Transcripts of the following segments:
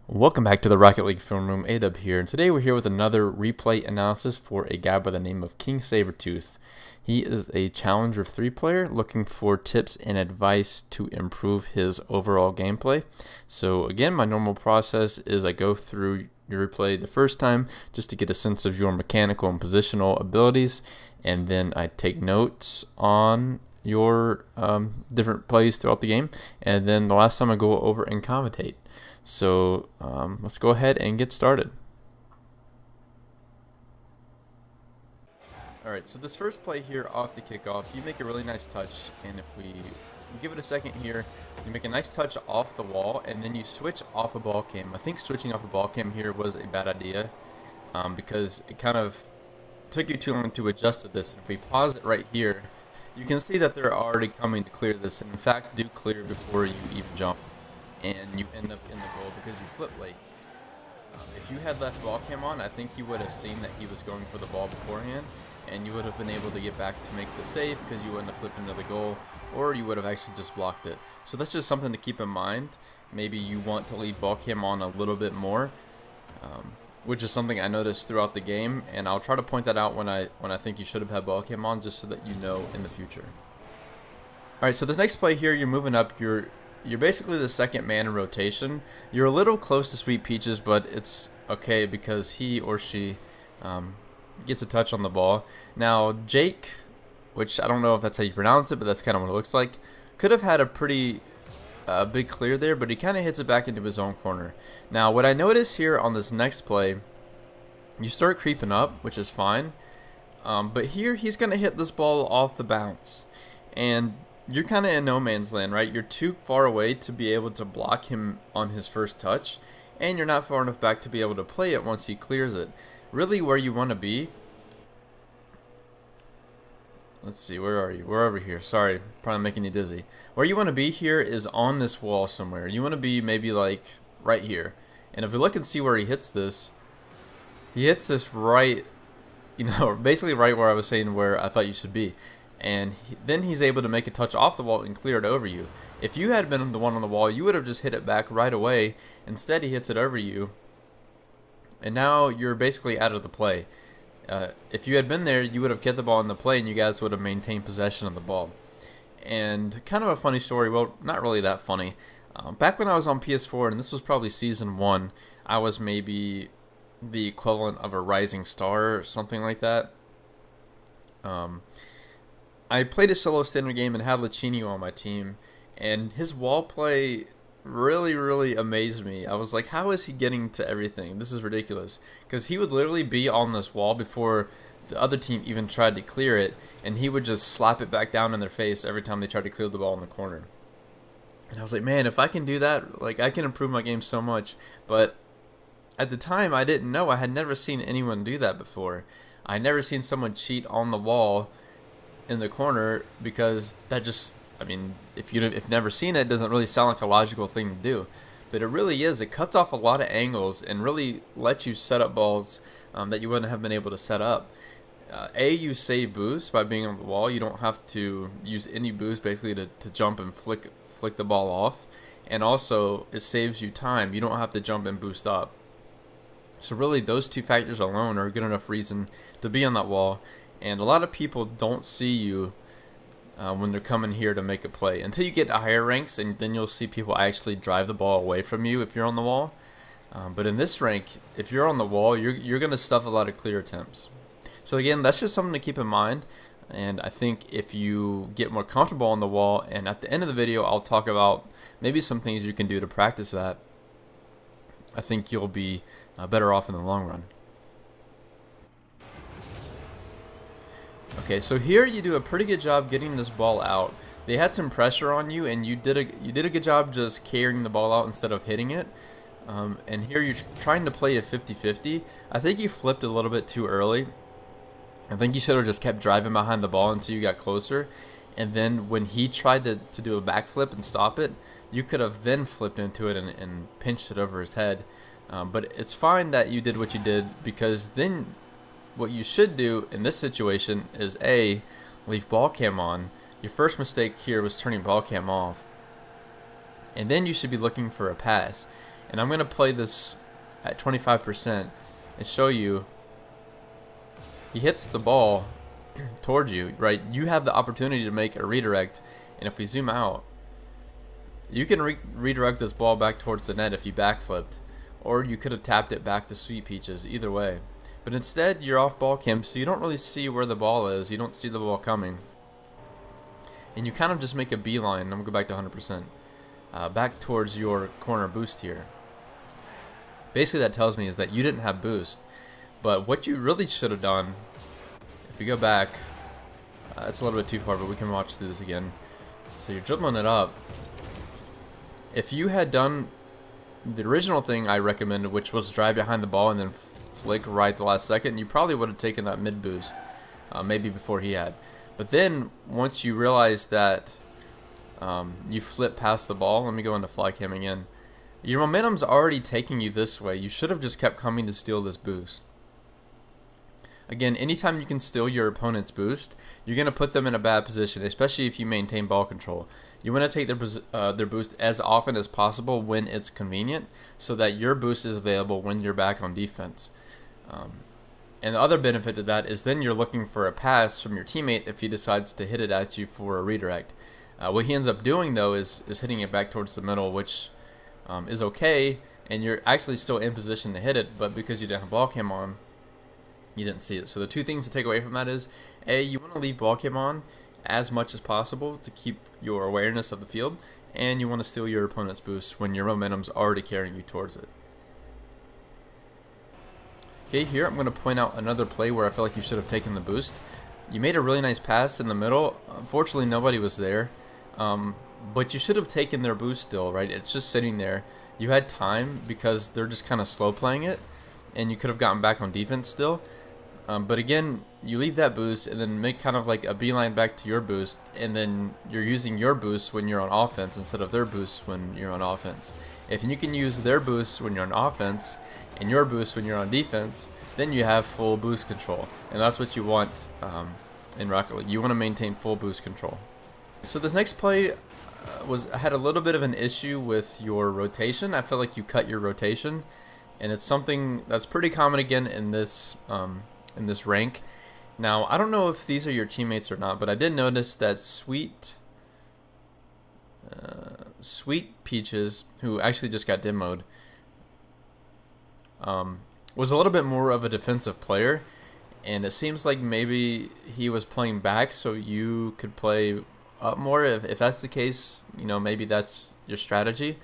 Welcome back to the Rocket League Film Room. A-Dub here, and today we're here with another replay analysis for a guy by the name of Kingsabretooth. He is a Challenger 3 player looking for tips and advice to improve his overall gameplay. So again, my normal process is I go through your replay the first time just to get a sense of your mechanical and positional abilities, and then I take notes on your different plays throughout the game, and then the last time I go over and commentate. So let's go ahead and get started. Alright, so this first play here off the kickoff, you make a really nice touch, and if we give it a second here, you make a nice touch off the wall, and then you switch off a ball cam. I think switching off a ball cam here was a bad idea because it kind of took you too long to adjust to this. And if we pause it right here, you can see that they're already coming to clear this, and in fact do clear before you even jump, and you end up in the goal because you flip late. If you had left ball cam on, I think you would have seen that he was going for the ball beforehand, and you would have been able to get back to make the save because you wouldn't have flipped into the goal, or you would have actually just blocked it. So that's just something to keep in mind. Maybe you want to leave ball cam on a little bit more, which is something I noticed throughout the game, and I'll try to point that out when I think you should have had ball cam on, just so that you know in the future. Alright, so the next play here, you're moving up, you're basically the second man in rotation. You're a little close to Sweet Peaches, but it's okay because he or she gets a touch on the ball. Now Jake, which I don't know if that's how you pronounce it, but that's kind of what it looks like, could have had a pretty big clear there, but he kind of hits it back into his own corner. Now what I notice here on this next play, you start creeping up, which is fine, but here he's going to hit this ball off the bounce, and you're kind of in no man's land, right? You're too far away to be able to block him on his first touch, and you're not far enough back to be able to play it once he clears it. Really where you want to be, let's see, where are you? We're over here. Sorry, probably making you dizzy. Where you want to be here is on this wall somewhere. You want to be maybe like right here. And if we look and see where he hits this right, basically right where I was saying where I thought you should be. And then he's able to make a touch off the wall and clear it over you. If you had been the one on the wall, you would have just hit it back right away. Instead, he hits it over you, and now you're basically out of the play. If you had been there, you would have kept the ball in the play, and you guys would have maintained possession of the ball. And kind of a funny story, well, not really that funny. Back when I was on PS4, and this was probably Season 1, I was maybe the equivalent of a rising star or something like that. I played a solo standard game and had Lachinio on my team, and his wall play really amazed me. I was like, how is he getting to everything? This is ridiculous. Because he would literally be on this wall before the other team even tried to clear it, and he would just slap it back down in their face every time they tried to clear the ball in the corner. And I was like, man, if I can do that, like, I can improve my game so much. But at the time, I didn't know. I had never seen anyone do that before. I had never seen someone cheat on the wall in the corner, because that just, I mean, if you've never seen it, it doesn't really sound like a logical thing to do, but it really is. It cuts off a lot of angles and really lets you set up balls that you wouldn't have been able to set up. You save boost by being on the wall. You don't have to use any boost basically to jump and flick the ball off, and also it saves you time. You don't have to jump and boost up. So really those two factors alone are a good enough reason to be on that wall. And a lot of people don't see you when they're coming here to make a play until you get to higher ranks, and then you'll see people actually drive the ball away from you if you're on the wall. But in this rank, if you're on the wall, you're going to stuff a lot of clear attempts. So again, that's just something to keep in mind. And I think if you get more comfortable on the wall, and at the end of the video, I'll talk about maybe some things you can do to practice that, I think you'll be better off in the long run. Okay, so here you do a pretty good job getting this ball out. They had some pressure on you, and you did a good job just carrying the ball out instead of hitting it. And here you're trying to play a 50-50. I think you flipped a little bit too early. I think you should have just kept driving behind the ball until you got closer. And then when he tried to do a backflip and stop it, you could have then flipped into it and pinched it over his head. But it's fine that you did what you did, because then what you should do in this situation is leave ball cam on. Your first mistake here was turning ball cam off, and then you should be looking for a pass. And I'm going to play this at 25% and show you he hits the ball towards you, right? You have the opportunity to make a redirect, and if we zoom out, you can redirect this ball back towards the net if you backflipped, or you could have tapped it back to Sweet Peaches, either way. But instead, you're off ball cam, so you don't really see where the ball is. You don't see the ball coming. And you kind of just make a beeline. I'm going to go back to 100%. Back towards your corner boost here. Basically, that tells me is that you didn't have boost. But what you really should have done, if you go back, it's a little bit too far, but we can watch through this again. So you're dribbling it up. If you had done the original thing I recommended, which was drive behind the ball and then flick right at the last second, you probably would have taken that mid boost, maybe before he had. But then once you realize that you flip past the ball, let me go into fly cam again. Your momentum's already taking you this way. You should have just kept coming to steal this boost. Again, anytime you can steal your opponent's boost, you're going to put them in a bad position, especially if you maintain ball control. You want to take their boost as often as possible when it's convenient, so that your boost is available when you're back on defense. And the other benefit to that is then you're looking for a pass from your teammate if he decides to hit it at you for a redirect. What he ends up doing, though, is hitting it back towards the middle, which is okay, and you're actually still in position to hit it, but because you didn't have ball cam on, you didn't see it. So the two things to take away from that is, A, you want to leave ball cam on as much as possible to keep your awareness of the field, and you want to steal your opponent's boost when your momentum's already carrying you towards it. Okay, here I'm going to point out another play where I feel like you should have taken the boost. You made a really nice pass in the middle. Unfortunately, nobody was there, but you should have taken their boost still, right? It's just sitting there. You had time because they're just kind of slow playing it, and you could have gotten back on defense still. But again, you leave that boost and then make kind of like a beeline back to your boost, and then you're using your boost when you're on offense instead of their boost when you're on offense. If you can use their boost when you're on offense and your boost when you're on defense, then you have full boost control, and that's what you want in Rocket League. You want to maintain full boost control. So this next play had a little bit of an issue with your rotation. I feel like you cut your rotation, and it's something that's pretty common again in this rank. Now, I don't know if these are your teammates or not, but I did notice that Sweet Peaches, who actually just got demoed, was a little bit more of a defensive player, and it seems like maybe he was playing back so you could play up more. If that's the case, maybe that's your strategy.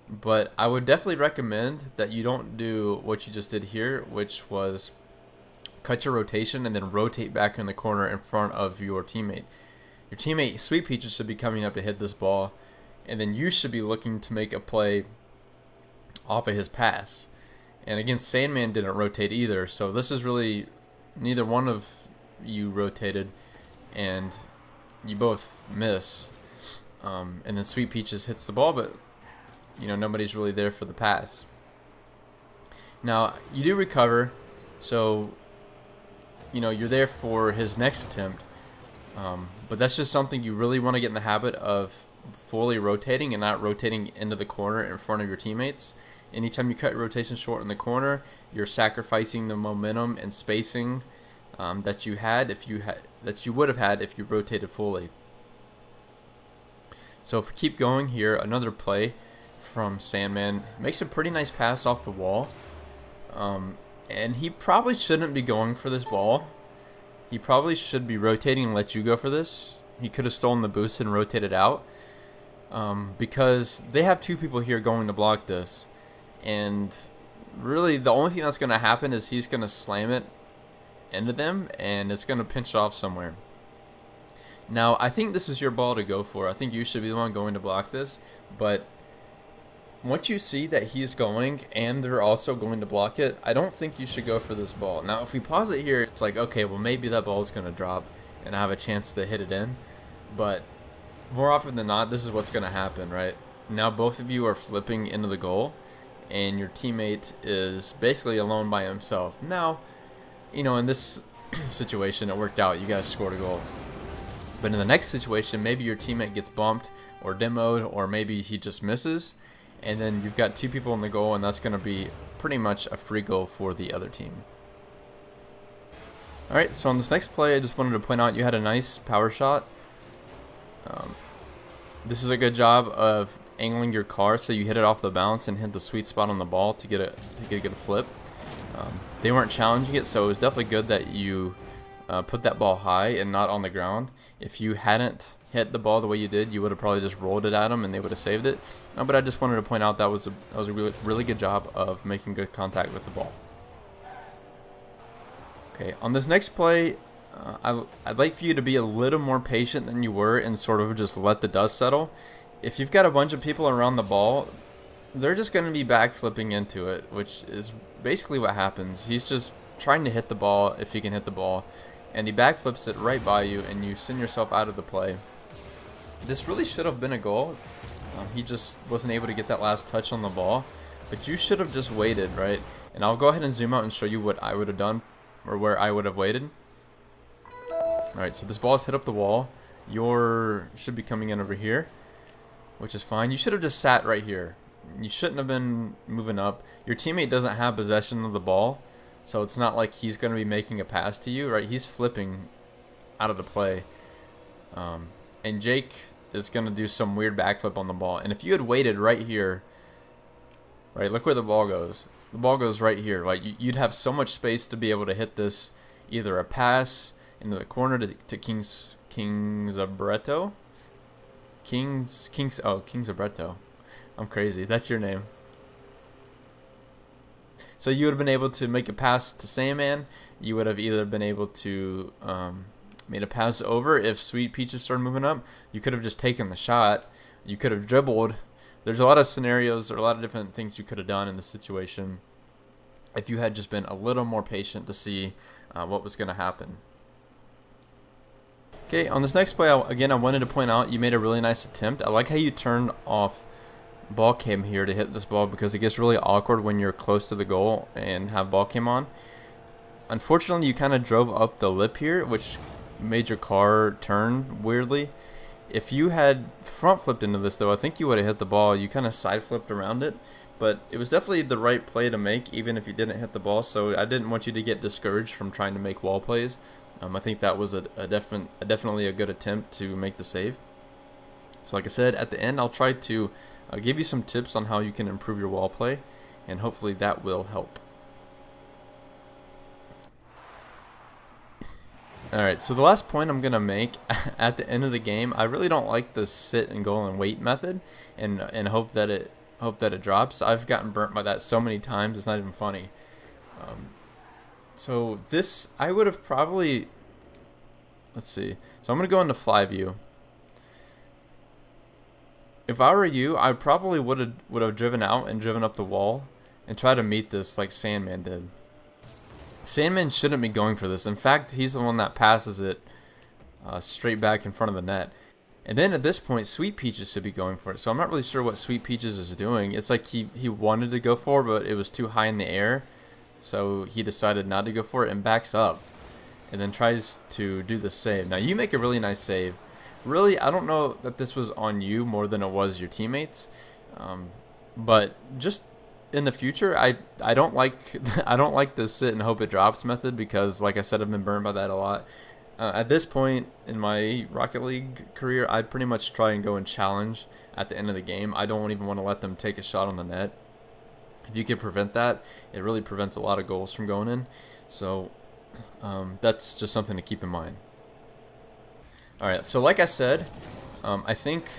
But I would definitely recommend that you don't do what you just did here, which was cut your rotation and then rotate back in the corner in front of your teammate. Your teammate, Sweet Peaches, should be coming up to hit this ball, and then you should be looking to make a play off of his pass. And again, Sandman didn't rotate either, so this is really neither one of you rotated, and you both miss. And then Sweet Peaches hits the ball, but nobody's really there for the pass. Now, you do recover, so you're there for his next attempt, but that's just something you really want to get in the habit of fully rotating and not rotating into the corner in front of your teammates. Anytime you cut your rotation short in the corner, you're sacrificing the momentum and spacing that you would have had if you rotated fully. So if we keep going here, another play from Sandman makes a pretty nice pass off the wall. And he probably shouldn't be going for this ball. He probably should be rotating and let you go for this. He could have stolen the boost and rotated out, because they have two people here going to block this. And really the only thing that's going to happen is he's going to slam it into them, and it's going to pinch off somewhere. Now, I think this is your ball to go for. I think you should be the one going to block this, but once you see that he's going and they're also going to block it, I don't think you should go for this ball. Now, if we pause it here, it's like, okay, well, maybe that ball is going to drop and I have a chance to hit it in. But more often than not, this is what's going to happen, right? Now both of you are flipping into the goal, and your teammate is basically alone by himself. Now, in this situation, it worked out. You guys scored a goal. But in the next situation, maybe your teammate gets bumped or demoed, or maybe he just misses, and then you've got 2 people in the goal, and that's going to be pretty much a free goal for the other team. Alright, so on this next play, I just wanted to point out you had a nice power shot. This is a good job of angling your car so you hit it off the bounce and hit the sweet spot on the ball to get a good flip. They weren't challenging it, so it was definitely good that you put that ball high and not on the ground. If you hadn't hit the ball the way you did, you would have probably just rolled it at them and they would have saved it. But I just wanted to point out that was a really good job of making good contact with the ball. Okay, on this next play, I'd like for you to be a little more patient than you were and sort of just let the dust settle. If you've got a bunch of people around the ball, they're just going to be backflipping into it, which is basically what happens. He's just trying to hit the ball if he can hit the ball, and he backflips it right by you, and you send yourself out of the play. This really should have been a goal. He just wasn't able to get that last touch on the ball, but you should have just waited, right? And I'll go ahead and zoom out and show you what I would have done, or where I would have waited. Alright, so this ball is hit up the wall. Your should be coming in over here, which is fine. You should have just sat right here. You shouldn't have been moving up. Your teammate doesn't have possession of the ball, so it's not like he's going to be making a pass to you, right? He's flipping out of the play. And Jake is going to do some weird backflip on the ball. And if you had waited right here, right, look where the ball goes. The ball goes right here. Right? You'd have so much space to be able to hit this, either a pass into the corner to Kingsabretooth. Kingsabretooth. I'm crazy. That's your name. So you would have been able to make a pass to Sandman. You would have either been able to made a pass over if Sweet Peaches started moving up. You could have just taken the shot. You could have dribbled. There's a lot of scenarios or a lot of different things you could have done in this situation if you had just been a little more patient to see what was going to happen. Okay, on this next play, again, I wanted to point out you made a really nice attempt. I like how you turned off ball cam here to hit this ball because it gets really awkward when you're close to the goal and have ball cam on. Unfortunately, you kind of drove up the lip here, which made your car turn weirdly. If you had front flipped into this, though, I think you would have hit the ball. You kind of side flipped around it, but it was definitely the right play to make, even if you didn't hit the ball. So I didn't want you to get discouraged from trying to make wall plays. I think that was definitely a good attempt to make the save. So like I said, at the end, I'll try to give you some tips on how you can improve your wall play, and hopefully that will help. Alright, so the last point I'm going to make at the end of the game, I really don't like the sit and goal and wait method and hope that it drops. I've gotten burnt by that so many times, it's not even funny. So this, I would have probably, let's see. So I'm going to go into fly view. If I were you, I probably would have driven out and driven up the wall and try to meet this like Sandman did. Sandman shouldn't be going for this. In fact, he's the one that passes it straight back in front of the net. And then at this point, Sweet Peaches should be going for it. So I'm not really sure what Sweet Peaches is doing. It's like he wanted to go for it, but it was too high in the air. So he decided not to go for it and backs up. And then tries to do the save. Now you make a really nice save. Really, I don't know that this was on you more than it was your teammates. But just in the future, I don't like the sit and hope it drops method because, like I said, I've been burned by that a lot. At this point in my Rocket League career, I'd pretty much try and go and challenge at the end of the game. I don't even want to let them take a shot on the net. If you can prevent that, it really prevents a lot of goals from going in. So that's just something to keep in mind. Alright, so like I said, I think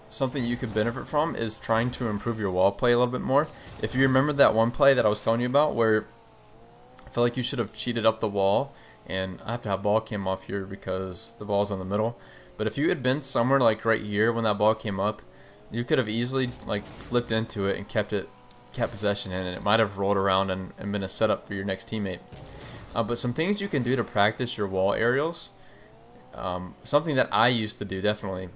something you could benefit from is trying to improve your wall play a little bit more. If you remember that one play that I was telling you about where I felt like you should have cheated up the wall, and I have to have ball cam off here because the ball's in the middle. But if you had been somewhere like right here when that ball came up, you could have easily like flipped into it and kept possession in it. It might have rolled around and been a setup for your next teammate. But some things you can do to practice your wall aerials, something that I used to do definitely,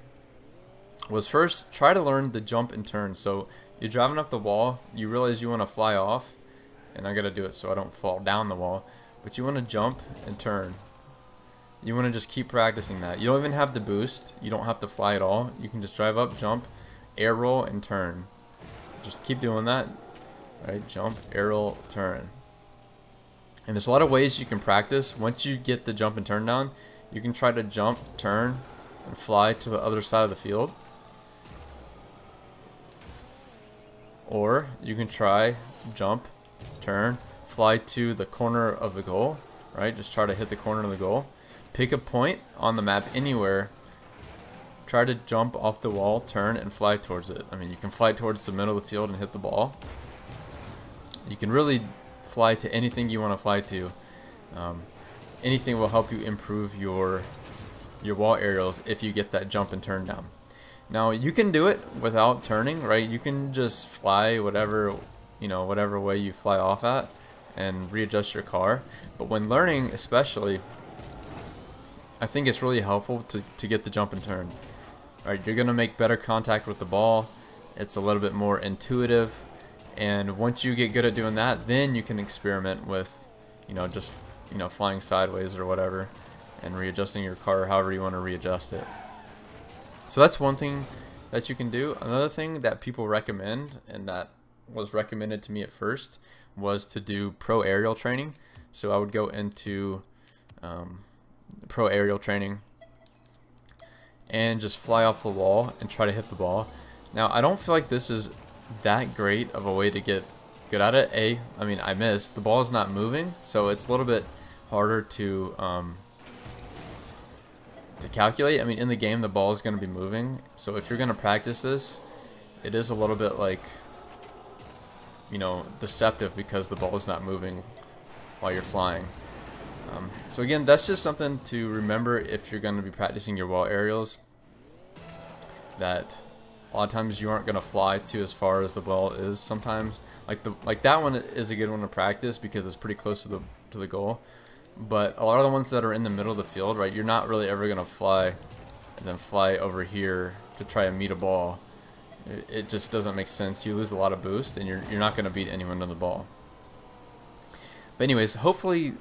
was first try to learn the jump and turn. So you're driving up the wall, you realize you want to fly off, and I gotta do it so I don't fall down the wall, but you want to jump and turn. You want to just keep practicing that. You don't even have to boost, you don't have to fly at all, you can just drive up, jump, air roll, and turn. just keep doing that. Right, jump, aerial, turn. And there's a lot of ways you can practice. Once you get the jump and turn down, you can try to jump, turn, and fly to the other side of the field. Or you can try jump, turn, fly to the corner of the goal. Right, just try to hit the corner of the goal. Pick a point on the map anywhere. Try to jump off the wall, turn, and fly towards it. I mean, you can fly towards the middle of the field and hit the ball. You can really fly to anything you want to fly to. Anything will help you improve your wall aerials if you get that jump and turn down. Now you can do it without turning, right? You can just fly whatever way you fly off at and readjust your car. But when learning, especially, I think it's really helpful to get the jump and turn. Right, you're gonna make better contact with the ball. It's a little bit more intuitive. And once you get good at doing that, then you can experiment with, just, flying sideways or whatever and readjusting your car however you want to readjust it. So that's one thing that you can do. Another thing that people recommend, and that was recommended to me at first, was to do pro aerial training. So I would go into pro aerial training and just fly off the wall and try to hit the ball. Now, I don't feel like this is that great of a way to get good at it. I mean, I missed. The ball is not moving, so it's a little bit harder to calculate. I mean, in the game, the ball is going to be moving, so if you're going to practice this, it is a little bit like, deceptive because the ball is not moving while you're flying. So again, that's just something to remember if you're going to be practicing your wall aerials, that a lot of times you aren't going to fly to as far as the ball is sometimes. Like that one is a good one to practice because it's pretty close to the goal. But a lot of the ones that are in the middle of the field, right, you're not really ever going to fly and then fly over here to try and meet a ball. It just doesn't make sense. You lose a lot of boost and you're not going to beat anyone on the ball. But anyways, hopefully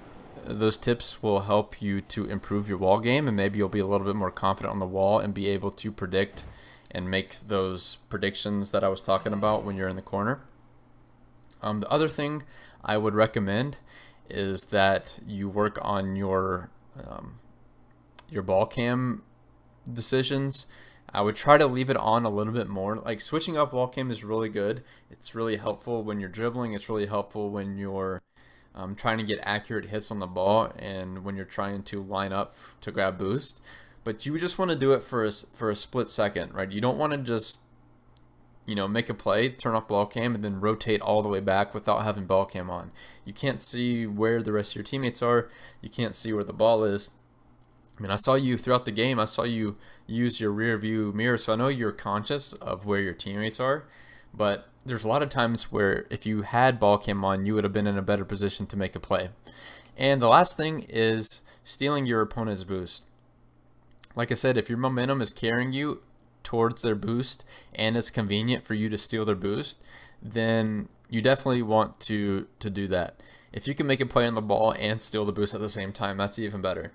those tips will help you to improve your wall game, and maybe you'll be a little bit more confident on the wall and be able to predict and make those predictions that I was talking about when you're in the corner. The other thing I would recommend is that you work on your ball cam decisions. I would try to leave it on a little bit more. Like, switching off ball cam is really good. It's really helpful when you're dribbling. It's really helpful when you're trying to get accurate hits on the ball and when you're trying to line up to grab boost. But you just want to do it for a split second, right? You don't want to just, make a play, turn off ball cam, and then rotate all the way back without having ball cam on. You can't see where the rest of your teammates are. You can't see where the ball is. I mean, I saw you throughout the game. I saw you use your rear view mirror, so I know you're conscious of where your teammates are. But there's a lot of times where if you had ball cam on, you would have been in a better position to make a play. And the last thing is stealing your opponent's boost. Like I said, if your momentum is carrying you towards their boost and it's convenient for you to steal their boost, then you definitely want to do that. If you can make a play on the ball and steal the boost at the same time, that's even better.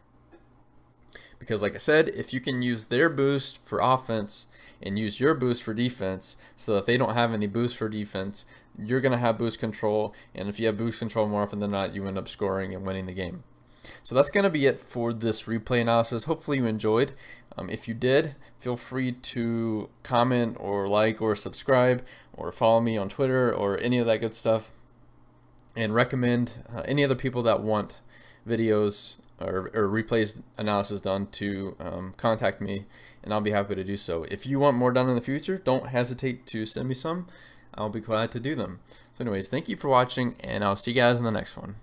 Because like I said, if you can use their boost for offense and use your boost for defense so that they don't have any boost for defense, you're going to have boost control. And if you have boost control more often than not, you end up scoring and winning the game. So that's going to be it for this replay analysis. Hopefully you enjoyed. If you did, feel free to comment or like or subscribe or follow me on Twitter or any of that good stuff. And recommend any other people that want videos or replays analysis done to contact me, and I'll be happy to do so. If you want more done in the future, don't hesitate to send me some. I'll be glad to do them. So anyways, thank you for watching, and I'll see you guys in the next one.